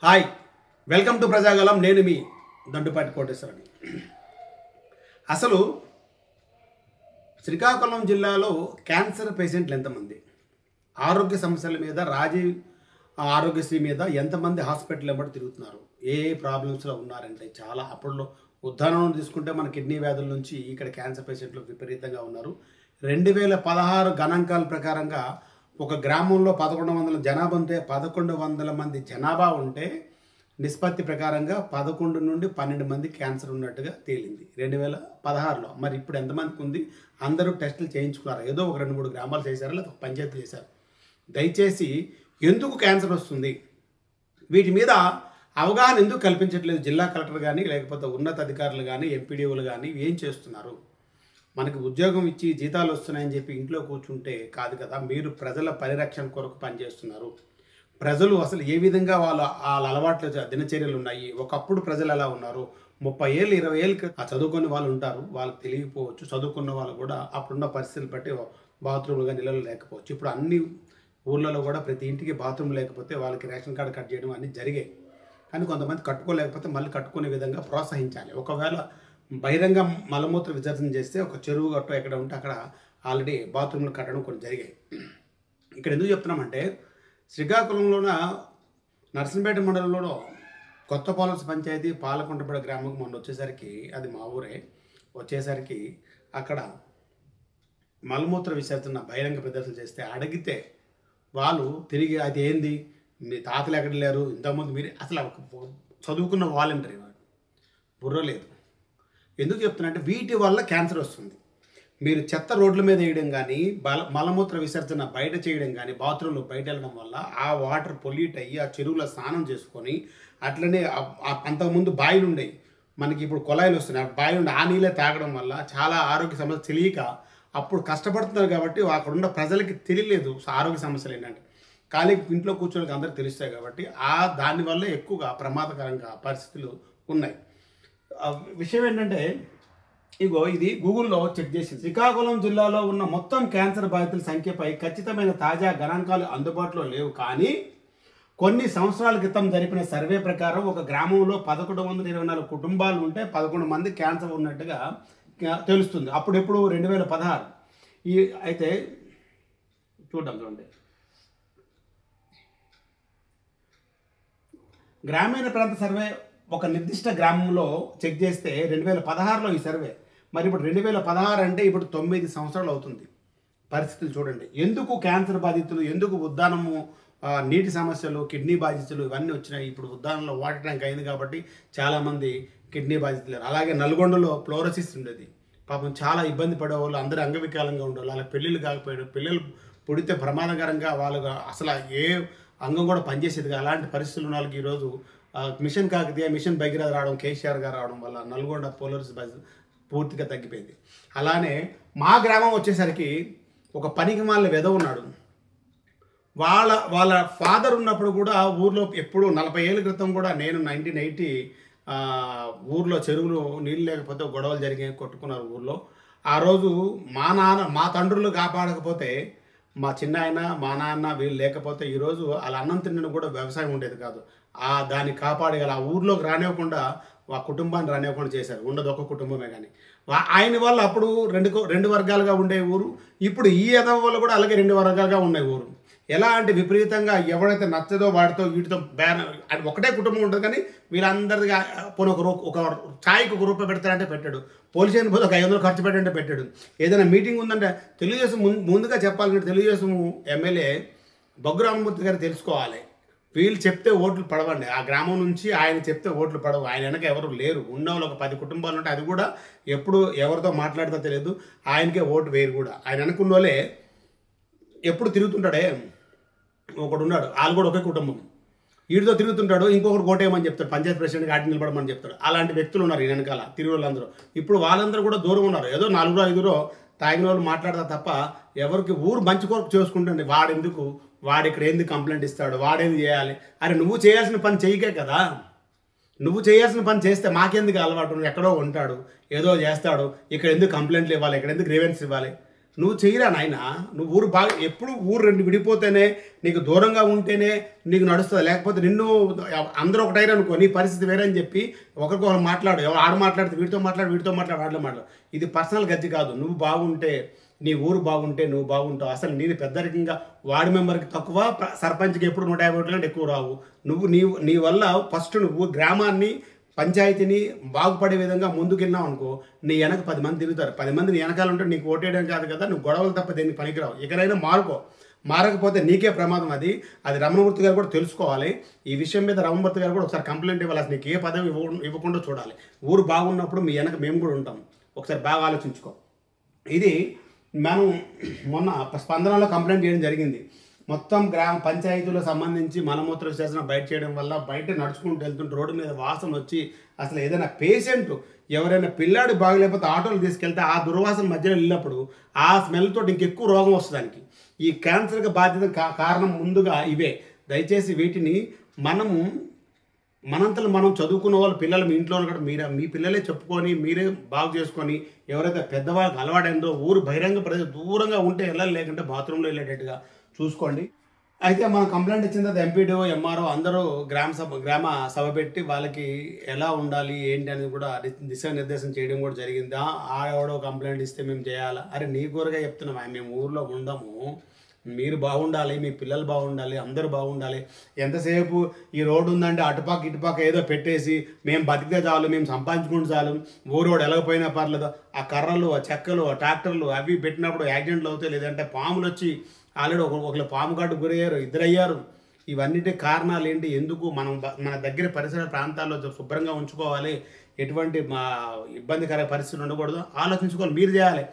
Hi welcome to Prajagalam. నేను మీ దండుపాటి కోటేశ్వరని. అసలు శ్రీకాకుళం జిల్లాలో క్యాన్సర్ పేషెంట్లు ఎంతమంది, ఆరోగ్య సమస్యల మీద రాజీవ్ ఆరోగ్యశ్రీ మీద ఎంతమంది హాస్పిటల్ వెంబడి తిరుగుతున్నారు, ఏ ప్రాబ్లమ్స్లో ఉన్నారంటే చాలా. అప్పుడులో ఉదాహరణ తీసుకుంటే మన కిడ్నీ వ్యాధుల నుంచి ఇక్కడ క్యాన్సర్ పేషెంట్లు విపరీతంగా ఉన్నారు. 2016 గణాంకాల ప్రకారంగా ఒక గ్రామంలో 1100 జనాభా ఉంటే 1100 మంది జనాభా ఉంటే నిష్పత్తి ప్రకారంగా 11 నుండి 12 మంది క్యాన్సర్ ఉన్నట్టుగా తేలింది 2016లో. మరి ఇప్పుడు ఎంతమందికి ఉంది? అందరూ టెస్టులు చేయించుకున్నారు. ఏదో ఒక 2-3 గ్రామాలు చేశారు, లేదా పంచాయతీ చేశారు. దయచేసి ఎందుకు క్యాన్సర్ వస్తుంది, వీటి మీద అవగాహన ఎందుకు కల్పించట్లేదు జిల్లా కలెక్టర్ కానీ, లేకపోతే ఉన్నత అధికారులు కానీ, ఎంపీడీఓలు కానీ ఏం చేస్తున్నారు? మనకి ఉద్యోగం ఇచ్చి జీతాలు వస్తున్నాయని చెప్పి ఇంట్లో కూర్చుంటే కాదు కదా. మీరు ప్రజల పరిరక్షణ కొరకు పనిచేస్తున్నారు. ప్రజలు అసలు ఏ విధంగా వాళ్ళ అలవాట్లు దినచర్యలు ఉన్నాయి. ఒకప్పుడు ప్రజలు ఎలా ఉన్నారు, 30 ఏళ్ళు 20 ఏళ్ళు చదువుకునే వాళ్ళు ఉంటారు, వాళ్ళకి తెలియకపోవచ్చు. చదువుకున్న వాళ్ళు కూడా అప్పుడున్న పరిస్థితులు బట్టి బాత్రూమ్లుగా నిలలు లేకపోవచ్చు. ఇప్పుడు అన్ని ఊళ్ళలో కూడా ప్రతి ఇంటికి బాత్రూమ్ లేకపోతే వాళ్ళకి రేషన్ కార్డు కట్ చేయడం అన్నీ జరిగాయి. కానీ కొంతమంది కట్టుకోలేకపోతే మళ్ళీ కట్టుకునే విధంగా ప్రోత్సహించాలి. ఒకవేళ బహిరంగ మలమూత్ర విసర్జన చేస్తే ఒక చెరువు గట్టు ఎక్కడ ఉంటే అక్కడ ఆల్రెడీ బాత్రూమ్లు కట్టడం కొన్ని జరిగాయి. ఇక్కడ ఎందుకు చెప్తున్నామంటే, శ్రీకాకుళంలోన నర్సంపేట మండలంలో కొత్త పాలస పంచాయతీ పాలకుంటపేట గ్రామం మొన్న వచ్చేసరికి, అది మా ఊరే, వచ్చేసరికి అక్కడ మలమూత్ర విసర్జన బహిరంగ ప్రదర్శన చేస్తే అడిగితే వాళ్ళు తిరిగి అది ఏంది, మీ తాతలు ఎక్కడ లేరు, ఇంతకుముందు మీరు అసలు చదువుకున్న వాలంటరీ బుర్ర లేదు. ఎందుకు చెప్తున్నా అంటే, వీటి వల్ల క్యాన్సర్ వస్తుంది. మీరు చెత్త రోడ్ల మీద వేయడం కానీ, మలమూత్ర విసర్జన బయట చేయడం కానీ, బాత్రూంలో బయట వెళ్ళడం వల్ల ఆ వాటర్ పొల్యూట్ అయ్యి ఆ చెరువులో స్నానం చేసుకొని, అట్లనే అంతకుముందు బాయిలు ఉండేవి, మనకి ఇప్పుడు కుళాయిలు వస్తున్నాయి. ఆ బావి నుండి ఆ నీళ్ళే తాగడం వల్ల చాలా ఆరోగ్య సమస్య తెలియక అప్పుడు కష్టపడుతున్నారు. కాబట్టి అక్కడున్న ప్రజలకి తెలియలేదు ఆరోగ్య సమస్యలు ఏంటంటే. ఖాళీ ఇంట్లో కూర్చోడానికి అందరికి తెలుస్తాయి కాబట్టి దానివల్ల ఎక్కువగా ప్రమాదకరంగా పరిస్థితులు ఉన్నాయి. విషయం ఏంటంటే, ఇగో ఇది గూగుల్లో చెక్ చేసింది. శ్రీకాకుళం జిల్లాలో ఉన్న మొత్తం క్యాన్సర్ బాధితుల సంఖ్యపై ఖచ్చితమైన తాజా గణాంకాలు అందుబాటులో లేవు. కానీ కొన్ని సంవత్సరాల క్రితం జరిపిన సర్వే ప్రకారం ఒక గ్రామంలో 1124 కుటుంబాలు ఉంటే 11 మంది క్యాన్సర్ ఉన్నట్టుగా తెలుస్తుంది. అప్పుడెప్పుడు 2016. అయితే చూడండి, గ్రామీణ ప్రాంత సర్వే ఒక నిర్దిష్ట గ్రామంలో చెక్ చేస్తే 2016లో ఈ సర్వే. మరి ఇప్పుడు 2016 అంటే ఇప్పుడు 9 సంవత్సరాలు అవుతుంది. పరిస్థితులు చూడండి. ఎందుకు క్యాన్సర్ బాధితులు, ఎందుకు ఉద్దానము, నీటి సమస్యలు, కిడ్నీ బాధితులు ఇవన్నీ వచ్చినాయి. ఇప్పుడు ఉద్దానంలో వాటర్ ట్యాంక్ అయింది కాబట్టి చాలామంది కిడ్నీ బాధితులు. అలాగే నల్గొండలో ఫ్లోరోసిస్ ఉండేది. పాపం చాలా ఇబ్బంది పడేవాళ్ళు, అందరూ అంగవికలంగా ఉండేవాళ్ళు. అలా పెళ్ళిళ్ళు కాకపోయాడు, పిల్లలు పుడితే ప్రమాదకరంగా వాళ్ళకు అసలు ఏ అంగం కూడా పనిచేసేది. అలాంటి పరిస్థితులు ఉన్న వాళ్ళకి ఈరోజు మిషన్ కాకతీయ, మిషన్ భగీరథ రావడం, కేసీఆర్ గారు రావడం వల్ల నల్గొండ ఫ్లోరోసిస్ పూర్తిగా తగ్గిపోయింది. అలానే మా గ్రామం వచ్చేసరికి ఒక పనికి మాలిన వెధ ఉన్నాడు. వాళ్ళ ఫాదర్ ఉన్నప్పుడు కూడా ఊర్లో ఎప్పుడు 40 ఏళ్ళ క్రితం కూడా నేను 1980 ఊర్లో చెరువులు నీళ్ళు లేకపోతే గొడవలు జరిగాయి, కొట్టుకున్నారు ఊర్లో. ఆ రోజు మా తండ్రులు కాపాడకపోతే, మా చిన్న ఆయన, మా నాన్న వీళ్ళు లేకపోతే ఈరోజు వాళ్ళ అన్నం తినడం కూడా వ్యవసాయం ఉండేది కాదు. దాన్ని కాపాడగల ఆ ఊర్లోకి రానివ్వకుండా, ఆ కుటుంబాన్ని రానివ్వకుండా చేశారు. ఉండదు ఒక కుటుంబమే. కానీ ఆయన వల్ల అప్పుడు రెండు వర్గాలుగా ఉండే ఊరు, ఇప్పుడు ఈ ఎదవ వల్ల కూడా అలాగే 2 వర్గాలుగా ఉన్నాయి ఊరు. ఎలా అంటే విపరీతంగా ఎవరైతే నచ్చదో వాడితో వీటితో అది ఒకటే కుటుంబం ఉంటుంది. కానీ వీళ్ళందరిగా పోనీ ఒక ఛాయ్కి ₹1 పెడతారంటే పెట్టాడు, పోలీస్ స్టేషన్ పోతే ఒక 500 ఖర్చు పెట్టంటే పెట్టాడు. ఏదైనా మీటింగ్ ఉందంటే తెలుగుదేశం ముందుగా చెప్పాలంటే తెలుగుదేశం ఎమ్మెల్యే బొగ్గు రామమూర్తి గారు తెలుసుకోవాలి. వీళ్ళు చెప్తే ఓట్లు పడవండి. ఆ గ్రామం నుంచి ఆయన చెప్తే ఓట్లు పడవు. ఆయన వెనక ఎవరు లేరు. ఉన్నవాళ్ళు ఒక 10 కుటుంబాలు ఉంటే అది కూడా ఎప్పుడు ఎవరితో మాట్లాడితే తెలియదు. ఆయనకే ఓటు వేరు కూడా. ఆయన వెనకున్న వాళ్ళే ఎప్పుడు తిరుగుతుంటాడే, ఒకడు ఉన్నాడు, వాళ్ళు కూడా ఒకే కుటుంబం, వీడితో తిరుగుతుంటాడు. ఇంకొకటి ఓటేయమని చెప్తాడు, పంచాయతీ ప్రెసిడెంట్కి ఆటి నిలబడమని చెప్తాడు. అలాంటి వ్యక్తులు ఉన్నారు ఈ వెనకాల తిరుగు వాళ్ళందరూ. ఇప్పుడు వాళ్ళందరూ కూడా దూరం ఉన్నారు. ఏదో 4-5 తాగిన వాళ్ళు మాట్లాడతా తప్ప ఎవరికి ఊరు మంచి కొరకు చేసుకుంటుంది. వాడెందుకు, వాడు ఇక్కడ ఏంది కంప్లైంట్ ఇస్తాడు, వాడేంది చేయాలి? అరే నువ్వు చేయాల్సిన పని చేయకే కదా. నువ్వు చేయాల్సిన పని చేస్తే మాకెందుకు అలవాటు? ఎక్కడో ఉంటాడు, ఏదో చేస్తాడు, ఇక్కడ ఎందుకు కంప్లైంట్లు ఇవ్వాలి, ఇక్కడ ఎందుకు గ్రీవెన్స్ ఇవ్వాలి? నువ్వు చెయ్యరా నాయన. నువ్వు ఊరు బాగా ఎప్పుడు ఊరు రెండు విడిపోతేనే నీకు దూరంగా ఉంటేనే నీకు నడుస్తుంది. లేకపోతే నిన్ను అందరూ ఒకటైనా అనుకో నీ పరిస్థితి వేరే అని చెప్పి ఒకరికొకరు మాట్లాడు. ఆడు మాట్లాడితే వీటితో మాట్లాడు వాడిలో మాట్లాడు. ఇది పర్సనల్ గజ్జి కాదు. నువ్వు బాగుంటే నీ ఊరు బాగుంటే నువ్వు బాగుంటావు. అసలు నేను పెద్దరికంగా వార్డు మెంబర్కి తక్కువ, సర్పంచ్కి ఎప్పుడు 150 ఓట్ల కంటే ఎక్కువ రావు. నీ వల్ల ఫస్ట్ నువ్వు గ్రామాన్ని పంచాయతీని బాగుపడే విధంగా ముందుకెళ్ళినావు అనుకో, నీ వెనక 10 మంది తిరుగుతారు. 10 మంది నీ వెనకాల ఉంటే నీకు ఓటేయడం కాదు కదా, నువ్వు గొడవలు తప్ప దేనికి పనికిరావు. ఎక్కడైనా మారకపోతే నీకే ప్రమాదం. అది రమణమూర్తి గారు కూడా తెలుసుకోవాలి. ఈ విషయం మీద రమణమూర్తి గారు కూడా ఒకసారి కంప్లైంట్ ఇవ్వాలి. అసలు నీకు ఏ పదవి ఇవ్వకుండా చూడాలి. ఊరు బాగున్నప్పుడు మీ వెనక మేము కూడా ఉంటాం. ఒకసారి బాగా ఆలోచించుకో. ఇది మనం మొన్న స్పందనలో కంప్లైంట్ చేయడం జరిగింది. మొత్తం గ్రామ పంచాయతీలకు సంబంధించి మలమూత్ర విసర్జన బయట చేయడం వల్ల బయట నడుచుకుంటూ వెళ్తుంటే రోడ్డు మీద వాసన వచ్చి అసలు ఏదైనా పేషెంట్ ఎవరైనా పిల్లాడు బాగలేకపోతే ఆటోలు తీసుకెళ్తే ఆ దుర్వాసన మధ్యలో వెళ్ళినప్పుడు ఆ స్మెల్ తోటి ఇంకెక్కువ రోగం వస్తుంది దానికి. ఈ క్యాన్సర్కి బాధ్యత కారణం ముందుగా ఇవే. దయచేసి వీటిని మనంతలో మనం చదువుకున్న వాళ్ళ పిల్లలు మీ ఇంట్లో కూడా మీ పిల్లలే చెప్పుకొని మీరే బాగు చేసుకొని ఎవరైతే పెద్దవాళ్ళకి అలవాటైందో ఊరు బహిరంగ ప్రదేశం దూరంగా ఉంటే వెళ్ళాలి, లేకుంటే బాత్రూంలో వెళ్ళేటట్టుగా చూసుకోండి. అయితే మనం కంప్లైంట్ ఇచ్చిన తర్వాత ఎంపీడీఓ ఎంఆర్ఓ అందరూ గ్రామ సభ పెట్టి వాళ్ళకి ఎలా ఉండాలి ఏంటి అనేది కూడా దిశానిర్దేశం చేయడం కూడా జరిగింది. ఎవడో కంప్లైంట్ ఇస్తే మేము చేయాలా? అరే నీ కూరగా చెప్తున్నాం, మేము ఊర్లో ఉండము, మీరు బాగుండాలి, మీ పిల్లలు బాగుండాలి, అందరూ బాగుండాలి. ఎంతసేపు ఈ రోడ్డు ఉందంటే అటుపాక ఇటుపాక ఏదో పెట్టేసి మేము బతికితే చాలు, మేము సంపాదించుకుంటే చాలు, ఊరోడు ఎలాగపోయినా పర్లేదు. ఆ కర్రలు, ఆ చెక్కలు, ఆ ట్రాక్టర్లు అవి పెట్టినప్పుడు యాక్సిడెంట్లు అవుతాయి. లేదంటే పాములు వచ్చి ఆల్రెడీ ఒకళ్ళు పాము కాటు గురయ్యారు, ఇద్దరయ్యారు. ఇవన్నిటి కారణాలు ఏంటి? ఎందుకు మన దగ్గర పరిసర ప్రాంతాల్లో శుభ్రంగా ఉంచుకోవాలి, ఎటువంటి ఇబ్బందికర పరిస్థితులు ఉండకూడదు ఆలోచించుకోవాలి. మీరు చేయాలి.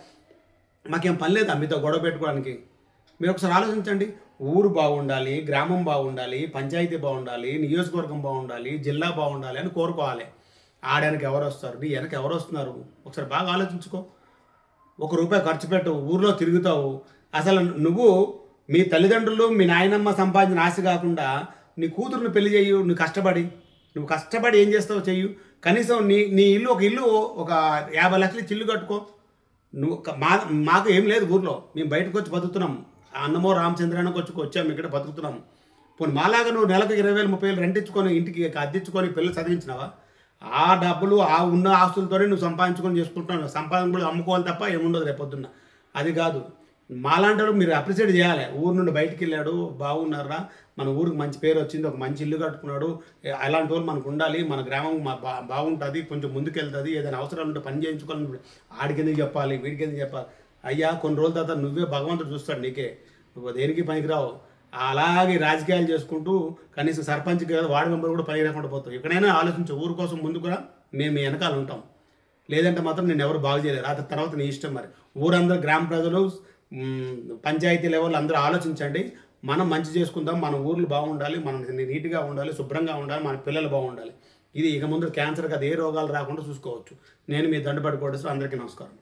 మాకేం పని లేదా మీతో గొడవ పెట్టుకోవడానికి. మీరు ఒకసారి ఆలోచించండి. ఊరు బాగుండాలి, గ్రామం బాగుండాలి, పంచాయతీ బాగుండాలి, నియోజకవర్గం బాగుండాలి, జిల్లా బాగుండాలి అని కోరుకోవాలి. ఆడడానికి ఎవరు వస్తారు, నీ వెనక ఎవరు వస్తున్నారు ఒకసారి బాగా ఆలోచించుకో. ₹1 ఖర్చు పెట్టు, ఊర్లో తిరుగుతావు. అసలు నువ్వు మీ తల్లిదండ్రులు మీ నాయనమ్మ సంపాదించిన ఆశ కాకుండా నీ కూతురుని పెళ్లి చేయు. నువ్వు కష్టపడి ఏం చేస్తావు చెయ్యు. కనీసం నీ ఇల్లు ఒక 50 లక్షలు ఇల్లు కట్టుకో. మాకు ఏం లేదు ఊర్లో, మేము బయటకు వచ్చి బతుకుతున్నాం. అన్నమో రామచంద్రానికి వచ్చాము, ఇక్కడ బతుకుతున్నాం. పోనీ మాలాగా నువ్వు నెలకు 20,000 30,000 రెంట్ ఇచ్చుకొని ఇంటికి అద్దెచ్చుకొని పిల్లలు చదివించినావా? ఆ డబ్బులు ఉన్న ఆస్తులతోనే నువ్వు సంపాదించుకొని చేసుకుంటున్నావు. సంపాదన కూడా అమ్ముకోవాలి తప్ప ఏముండదు రేపొద్దున్న. అది కాదు. మాలాంటి వాళ్ళు మీరు అప్రిషియేట్ చేయాలి. ఊరు నుండి బయటికి వెళ్ళాడు, బాగున్నారా, మన ఊరికి మంచి పేరు వచ్చింది, ఒక మంచి ఇల్లు కట్టుకున్నాడు, అలాంటి వాళ్ళు మనకు ఉండాలి, మన గ్రామం బాగుంటుంది, కొంచెం ముందుకెళ్తుంది, ఏదైనా అవసరాలు ఉంటే పని చేయించుకోవాలని ఆడికి ఎందుకు చెప్పాలి, వీడికి ఎందుకు చెప్పాలి? అయ్యా కొన్ని రోజుల తర్వాత నువ్వే భగవంతుడు చూస్తాడు నీకే, నువ్వు దేనికి పనికిరావు. అలాగే రాజకీయాలు చేసుకుంటూ కనీసం సర్పంచ్కి కదా వార్డు మెంబర్ కూడా పని రాకుండా పోతావు. ఎక్కడైనా ఆలోచించు, ఊరు కోసం ముందు కూడా మేము వెనకాల ఉంటాం. లేదంటే మాత్రం నేను ఎవరు బాగు చేయలేరు. ఆ తర్వాత నీ ఇష్టం. మరి ఊరందరూ గ్రామ ప్రజలు పంచాయతీ లెవెల్ అందరూ ఆలోచించండి. మనం మంచి చేసుకుందాం, మన ఊర్లు బాగుండాలి, మనం నీట్గా ఉండాలి, శుభ్రంగా ఉండాలి, మన పిల్లలు బాగుండాలి. ఇది ఇక ముందు క్యాన్సర్ కదా ఏ రోగాలు రాకుండా చూసుకోవచ్చు. నేను మీ దండపడి కోటేశ్వర అందరికీ నమస్కారం.